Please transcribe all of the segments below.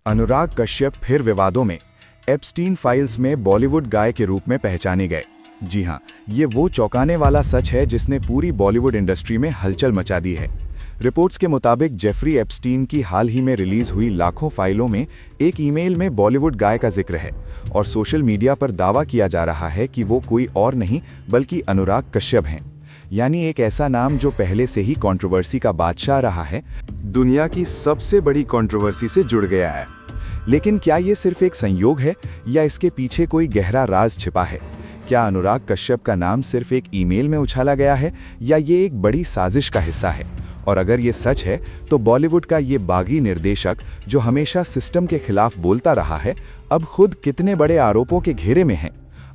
अनुराग कश्यप फिर विवादों में। एप्स्टीन फाइल्स में बॉलीवुड गाय के रूप में पहचाने गए। जी हां, ये वो चौंकाने वाला सच है जिसने पूरी बॉलीवुड इंडस्ट्री में हलचल मचा दी है। रिपोर्ट्स के मुताबिक जेफरी एप्स्टीन की हाल ही में रिलीज हुई लाखों फाइलों में एक ईमेल में बॉलीवुड गाय का जिक्र है और सोशल मीडिया पर दावा किया जा रहा है कि वो कोई और नहीं बल्कि अनुराग कश्यप हैं। यानी एक ऐसा नाम जो पहले से ही कंट्रोवर्सी का बादशाह रहा है, दुनिया की सबसे बड़ी कंट्रोवर्सी से जुड़ गया है। लेकिन क्या ये सिर्फ एक संयोग है या इसके पीछे कोई गहरा राज छिपा है? क्या अनुराग कश्यप का नाम सिर्फ एक ईमेल में उछाला गया है या ये एक बड़ी साजिश का हिस्सा है? और अगर ये सच है तो बॉलीवुड का ये बागी निर्देशक जो हमेशा सिस्टम के खिलाफ बोलता रहा है, अब खुद कितने बड़े आरोपों के घेरे में है?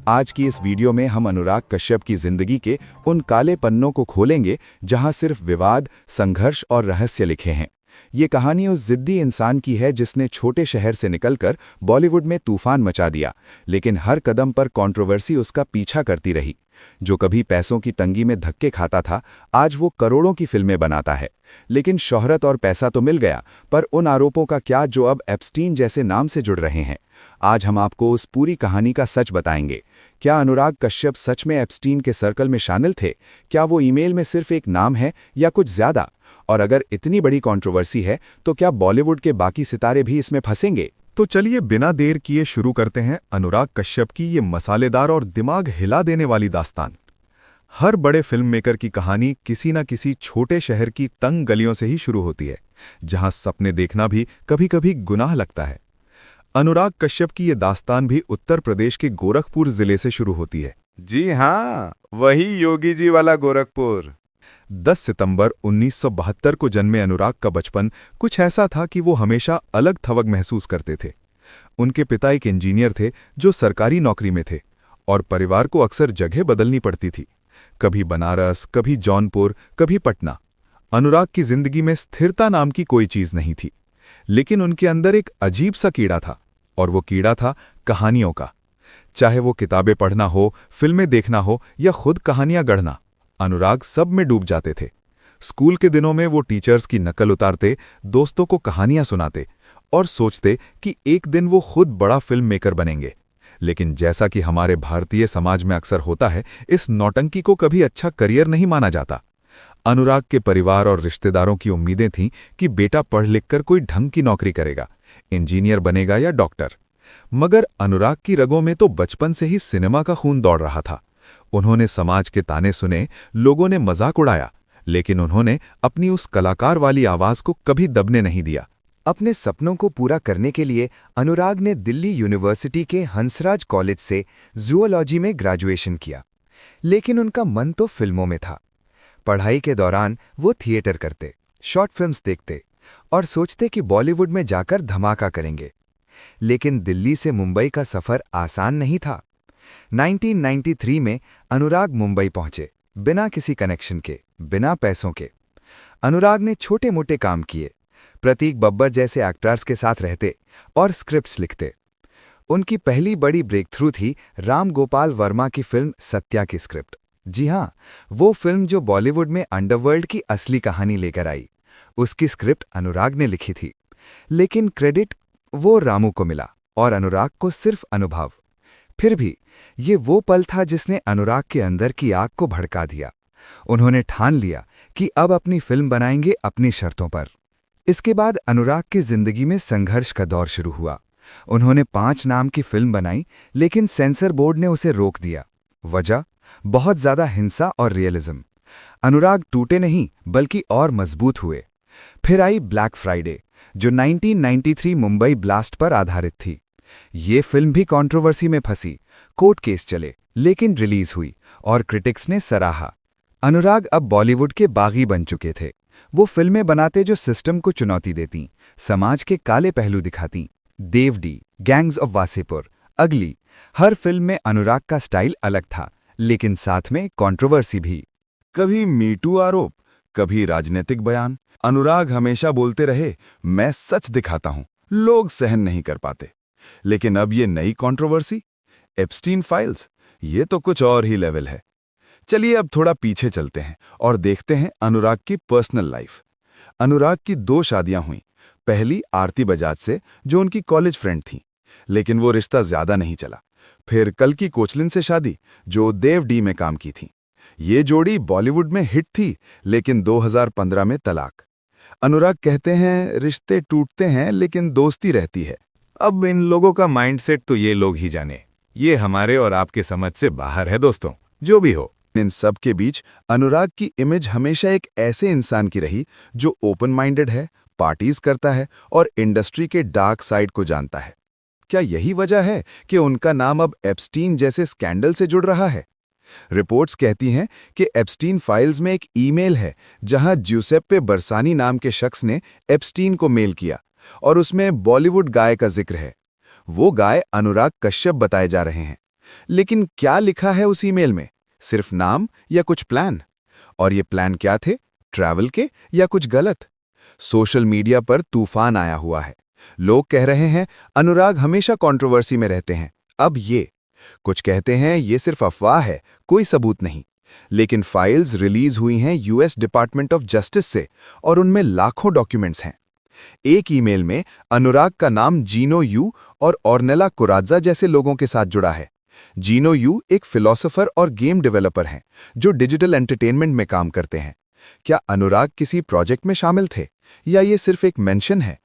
आज की इस वीडियो में हम अनुराग कश्यप की जिंदगी के उन काले पन्नों को खोलेंगे जहां सिर्फ विवाद, संघर्ष और रहस्य लिखे हैं। ये कहानी उस जिद्दी इंसान की है जिसने छोटे शहर से निकलकर बॉलीवुड में तूफान मचा दिया, लेकिन हर कदम पर कंट्रोवर्सी उसका पीछा करती रही। जो कभी पैसों की तंगी में धक्के खाता था, आज वो करोड़ों की फिल्में बनाता है। लेकिन शोहरत और पैसा तो मिल गया, पर उन आरोपों का क्या जो अब एप्स्टीन जैसे नाम से जुड़ रहे हैं? आज हम आपको उस पूरी कहानी का सच बताएंगे। क्या अनुराग कश्यप सच में एप्स्टीन के सर्कल में शामिल थे? क्या वो ईमेल में सिर्फ एक नाम है या कुछ ज्यादा? और अगर इतनी बड़ी कंट्रोवर्सी है तो क्या बॉलीवुड के बाकी सितारे भी इसमें फंसेंगे? तो चलिए बिना देर किए शुरू करते हैं अनुराग कश्यप की ये मसालेदार और दिमाग हिला देने वाली दास्तान। हर बड़े फिल्म मेकर की कहानी किसी न किसी छोटे शहर की तंग गलियों से ही शुरू होती है, जहां सपने देखना भी कभी-कभी गुनाह लगता है। अनुराग कश्यप की ये दास्तान भी उत्तर प्रदेश के गोरखपुर जिले से शुरू होती है। जी हाँ, वही योगी जी वाला गोरखपुर। 10 सितंबर 1972 को जन्मे अनुराग का बचपन कुछ ऐसा था कि वो हमेशा अलग थलग महसूस करते थे। उनके पिता एक इंजीनियर थे जो सरकारी नौकरी में थे और परिवार को अक्सर जगह बदलनी पड़ती थी, कभी बनारस, कभी जौनपुर, कभी पटना। अनुराग की जिंदगी में स्थिरता नाम की कोई चीज नहीं थी, लेकिन उनके अंदर एक अजीब सा कीड़ा था, और वो कीड़ा था कहानियों का। चाहे वो किताबें पढ़ना हो, फिल्में देखना हो या खुद कहानियां गढ़ना, अनुराग सब में डूब जाते थे। स्कूल के दिनों में वो टीचर्स की नकल उतारते, दोस्तों को कहानियां सुनाते और सोचते कि एक दिन वो खुद बड़ा फिल्म मेकर बनेंगे। लेकिन जैसा कि हमारे भारतीय समाज में अक्सर होता है, इस नौटंकी को कभी अच्छा करियर नहीं माना जाता। अनुराग के परिवार और रिश्तेदारों की उम्मीदें थीं कि बेटा पढ़ लिखकर कोई ढंग की नौकरी करेगा, इंजीनियर बनेगा या डॉक्टर। मगर अनुराग की रगों में तो बचपन से ही सिनेमा का खून दौड़ रहा था। उन्होंने समाज के ताने सुने, लोगों ने मजाक उड़ाया, लेकिन उन्होंने अपनी उस कलाकार वाली आवाज को कभी दबने नहीं दिया। अपने सपनों को पूरा करने के लिए अनुराग ने दिल्ली यूनिवर्सिटी के हंसराज कॉलेज से जूलॉजी में ग्रेजुएशन किया, लेकिन उनका मन तो फिल्मों में था। पढ़ाई के दौरान वो थिएटर करते, शॉर्ट फिल्म्स देखते और सोचते कि बॉलीवुड में जाकर धमाका करेंगे। लेकिन दिल्ली से मुंबई का सफर आसान नहीं था। 1993 में अनुराग मुंबई पहुंचे, बिना किसी कनेक्शन के, बिना पैसों के। अनुराग ने छोटे मोटे काम किए, प्रतीक बब्बर जैसे एक्टर्स के साथ रहते और स्क्रिप्ट्स लिखते। उनकी पहली बड़ी ब्रेक थ्रू थी राम गोपाल वर्मा की फिल्म सत्या की स्क्रिप्ट। जी हां, वो फिल्म जो बॉलीवुड में अंडरवर्ल्ड की असली कहानी लेकर आई, उसकी स्क्रिप्ट अनुराग ने लिखी थी। लेकिन क्रेडिट वो रामू को मिला और अनुराग को सिर्फ अनुभव। फिर भी ये वो पल था जिसने अनुराग के अंदर की आग को भड़का दिया। उन्होंने ठान लिया कि अब अपनी फिल्म बनाएंगे अपनी शर्तों पर। इसके बाद अनुराग की जिंदगी में संघर्ष का दौर शुरू हुआ। उन्होंने 5 नाम की फिल्म बनाई, लेकिन सेंसर बोर्ड ने उसे रोक दिया। वजह? बहुत ज्यादा हिंसा और रियलिज्म। अनुराग टूटे नहीं बल्कि और मजबूत हुए। फिर आई ब्लैक फ्राइडे, जो 1993 मुंबई ब्लास्ट पर आधारित थी। ये फिल्म भी कंट्रोवर्सी में फंसी, कोर्ट केस चले, लेकिन रिलीज हुई और क्रिटिक्स ने सराहा। अनुराग अब बॉलीवुड के बागी बन चुके थे। वो फिल्में बनाते जो सिस्टम को चुनौती देती, समाज के काले पहलू दिखाती। देवडी, गैंग्स ऑफ वासेपुर, अगली, हर फिल्म में अनुराग का स्टाइल अलग था, लेकिन साथ में कंट्रोवर्सी भी। कभी मीटू आरोप, कभी राजनीतिक बयान। अनुराग हमेशा बोलते रहे, मैं सच दिखाता हूं, लोग सहन नहीं कर पाते। लेकिन अब ये नई कंट्रोवर्सी, एप्स्टीन फाइल्स, ये तो कुछ और ही लेवल है। चलिए अब थोड़ा पीछे चलते हैं और देखते हैं अनुराग की पर्सनल लाइफ। अनुराग की 2 शादियां हुईं, पहली आरती बजाज से, जो उनकी कॉलेज फ्रेंड थी, लेकिन वो रिश्ता ज्यादा नहीं चला। फिर कल्कि कोचलिन से शादी, जो देव डी में काम की थी। ये जोड़ी बॉलीवुड में हिट थी, लेकिन 2015 में तलाक। अनुराग कहते हैं रिश्ते टूटते हैं लेकिन दोस्ती रहती है। अब इन लोगों का माइंडसेट तो ये लोग ही जाने, ये हमारे और आपके समझ से बाहर है दोस्तों। जो भी हो, इन सब के बीच अनुराग की इमेज हमेशा एक ऐसे इंसान की रही जो ओपन माइंडेड है, पार्टीज करता है और इंडस्ट्री के डार्क साइड को जानता है। क्या यही वजह है कि उनका नाम अब एप्स्टीन जैसे स्कैंडल से जुड़ रहा है? रिपोर्ट्स कहती हैं कि एप्स्टीन फाइल्स में एक ईमेल है जहां ज्यूसेप्पे बरसानी नाम के शख्स ने एप्स्टीन को मेल किया और उसमें बॉलीवुड गाय का जिक्र है। वो गाय अनुराग कश्यप बताए जा रहे हैं। लेकिन क्या लिखा है उस ईमेल में? सिर्फ नाम या कुछ प्लान? और ये प्लान क्या थे? ट्रैवल के या कुछ गलत? सोशल मीडिया पर तूफान आया हुआ है। लोग कह रहे हैं अनुराग हमेशा कंट्रोवर्सी में रहते हैं। अब ये कुछ कहते हैं ये सिर्फ अफवाह है, कोई सबूत नहीं। लेकिन फाइल्स रिलीज हुई हैं यूएस डिपार्टमेंट ऑफ जस्टिस से और उनमें लाखों डॉक्यूमेंट्स हैं। एक ईमेल में अनुराग का नाम जीनो यू और ऑर्नेला कुराजा जैसे लोगों के साथ जुड़ा है। जीनो यू एक फिलोसोफर और गेम डेवलपर हैं जो डिजिटल एंटरटेनमेंट में काम करते हैं। क्या अनुराग किसी प्रोजेक्ट में शामिल थे या ये सिर्फ एक मेंशन है?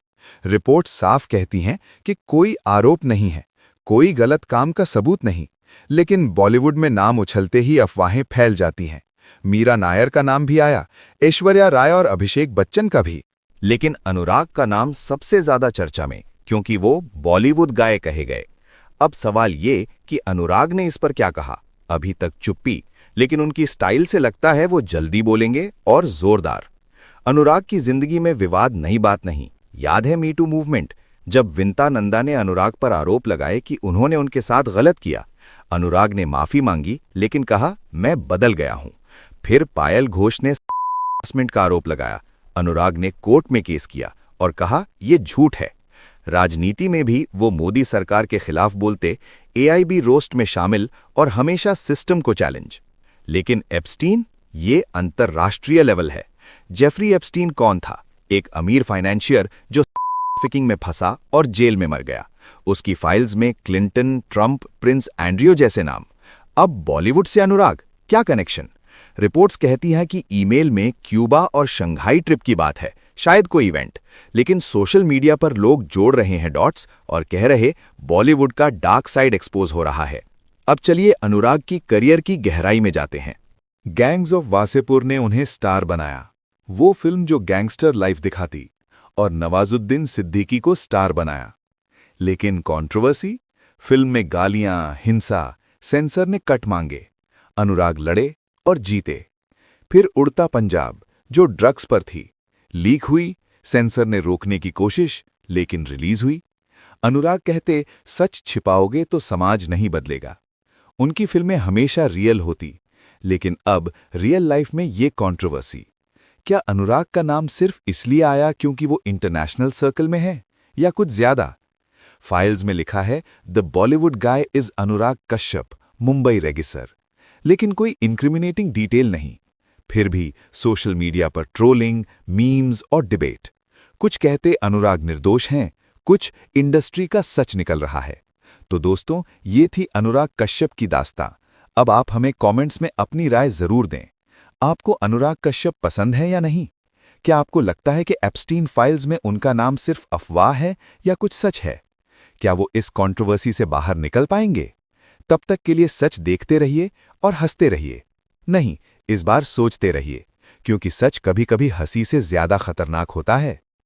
रिपोर्ट साफ कहती हैं कि कोई आरोप नहीं है, कोई गलत काम का सबूत नहीं, लेकिन बॉलीवुड में नाम उछलते ही अफवाहें फैल जाती हैं। मीरा नायर का नाम भी आया, ऐश्वर्या राय और अभिषेक बच्चन का भी। लेकिन अनुराग का नाम सबसे ज्यादा चर्चा में, क्योंकि वो बॉलीवुड गाय कहे गए। अब सवाल ये कि अनुराग ने इस पर क्या कहा? अभी तक चुप्पी, लेकिन उनकी स्टाइल से लगता है वो जल्दी बोलेंगे और जोरदार। अनुराग की जिंदगी में विवाद नई बात नहीं। याद है मीटू मूवमेंट, जब विंता नंदा ने अनुराग पर आरोप लगाए कि उन्होंने उनके साथ गलत किया। अनुराग ने माफी मांगी लेकिन कहा मैं बदल गया हूं। फिर पायल घोष ने हरासमेंट का आरोप लगाया। अनुराग ने कोर्ट में केस किया और कहा यह झूठ है। राजनीति में भी वो मोदी सरकार के खिलाफ बोलते, एआईबी रोस्ट में शामिल और हमेशा सिस्टम को चैलेंज। लेकिन एप्स्टीन, ये अंतरराष्ट्रीय लेवल है। जेफरी एप्स्टीन कौन था? एक अमीर फाइनेंशियर जो ट्रैफिकिंग में फंसा और जेल में मर गया। उसकी फाइल्स में क्लिंटन, ट्रंप, प्रिंस एंड्रियो जैसे नाम। अब बॉलीवुड से अनुराग, क्या कनेक्शन? रिपोर्ट्स कहती हैं कि ईमेल में क्यूबा और शंघाई ट्रिप की बात है, शायद कोई इवेंट। लेकिन सोशल मीडिया पर लोग जोड़ रहे हैं डॉट्स और कह रहे बॉलीवुड का डार्क साइड एक्सपोज हो रहा है। अब चलिए अनुराग की करियर की गहराई में जाते हैं। गैंग्स ऑफ वासेपुर ने उन्हें स्टार बनाया, वो फिल्म जो गैंगस्टर लाइफ दिखाती, और नवाजुद्दीन सिद्दीकी को स्टार बनाया। लेकिन कंट्रोवर्सी, फिल्म में गालियां, हिंसा, सेंसर ने कट मांगे। अनुराग लड़े और जीते। फिर उड़ता पंजाब, जो ड्रग्स पर थी, लीक हुई, सेंसर ने रोकने की कोशिश, लेकिन रिलीज हुई। अनुराग कहते सच छिपाओगे तो समाज नहीं बदलेगा। उनकी फिल्में हमेशा रियल होती, लेकिन अब रियल लाइफ में ये कंट्रोवर्सी। क्या अनुराग का नाम सिर्फ इसलिए आया क्योंकि वो इंटरनेशनल सर्कल में है या कुछ ज्यादा? फाइल्स में लिखा है the Bollywood guy is Anurag Kashyap, Mumbai रेगिसर, लेकिन कोई इंक्रिमिनेटिंग डिटेल नहीं। फिर भी सोशल मीडिया पर ट्रोलिंग, मीम्स और डिबेट। कुछ कहते अनुराग निर्दोष हैं, कुछ इंडस्ट्री का सच निकल रहा है। तो दोस्तों, ये थी अनुराग कश्यप की दास्तां। अब आप हमें कमेंट्स में अपनी राय जरूर दें। आपको अनुराग कश्यप पसंद है या नहीं? क्या आपको लगता है कि एप्स्टीन फाइल्स में उनका नाम सिर्फ अफवाह है या कुछ सच है? क्या वो इस कंट्रोवर्सी से बाहर निकल पाएंगे? तब तक के लिए सच देखते रहिए और हंसते रहिए। नहीं, इस बार सोचते रहिए, क्योंकि सच कभी-कभी हंसी से ज्यादा खतरनाक होता है।